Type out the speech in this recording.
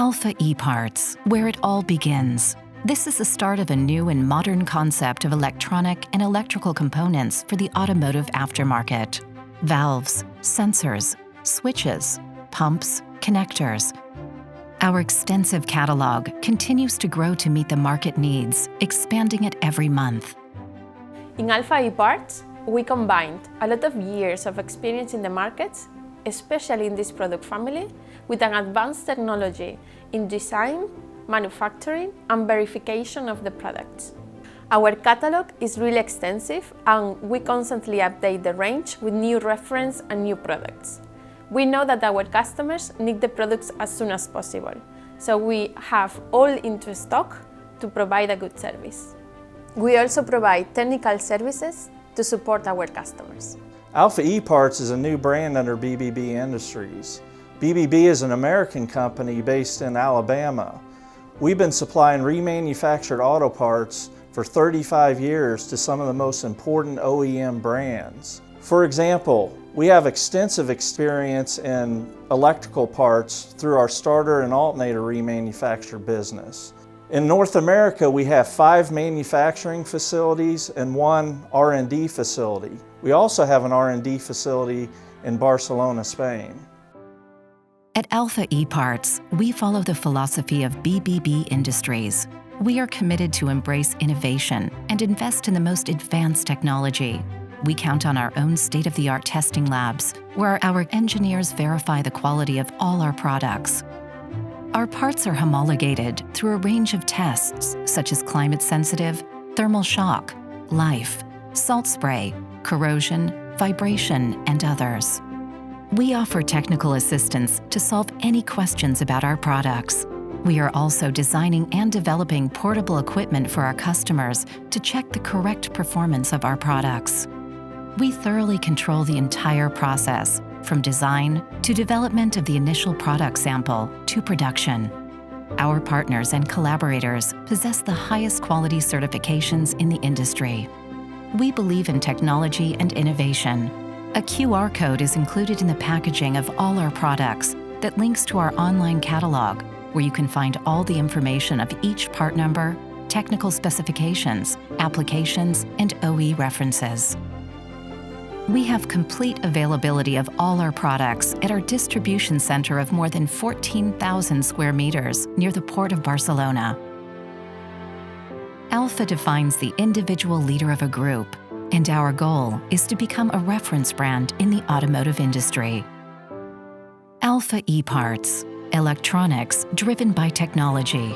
Alfa eParts, where it all begins. This is the start of a new and modern concept of electronic and electrical components for the automotive aftermarket. Valves, sensors, switches, pumps, connectors. Our extensive catalog continues to grow to meet the market needs, expanding it every month. In Alfa eParts, we combined a lot of years of experience in the markets, especially in this product family, with an advanced technology in design, manufacturing, and verification of the products. Our catalog is really extensive, and we constantly update the range with new reference and new products. We know that our customers need the products as soon as possible, so we have all into stock to provide a good service. We also provide technical services to support our customers. Alfa eParts is a new brand under BBB Industries. BBB is an American company based in Alabama. We've been supplying remanufactured auto parts for 35 years to some of the most important OEM brands. For example, we have extensive experience in electrical parts through our starter and alternator remanufacture business. In North America, we have 5 manufacturing facilities and 1 R&D facility. We also have an R&D facility in Barcelona, Spain. At Alfa eParts, we follow the philosophy of BBB Industries. We are committed to embrace innovation and invest in the most advanced technology. We count on our own state-of-the-art testing labs, where our engineers verify the quality of all our products. Our parts are homologated through a range of tests, such as climate-sensitive, thermal shock, life, salt spray, corrosion, vibration, and others. We offer technical assistance to solve any questions about our products. We are also designing and developing portable equipment for our customers to check the correct performance of our products. We thoroughly control the entire process, from design to development of the initial product sample to production. Our partners and collaborators possess the highest quality certifications in the industry. We believe in technology and innovation. A QR code is included in the packaging of all our products that links to our online catalog, where you can find all the information of each part number, technical specifications, applications, and OE references. We have complete availability of all our products at our distribution center of more than 14,000 square meters near the port of Barcelona. Alfa defines the individual leader of a group, and our goal is to become a reference brand in the automotive industry. Alfa eParts, electronics driven by technology.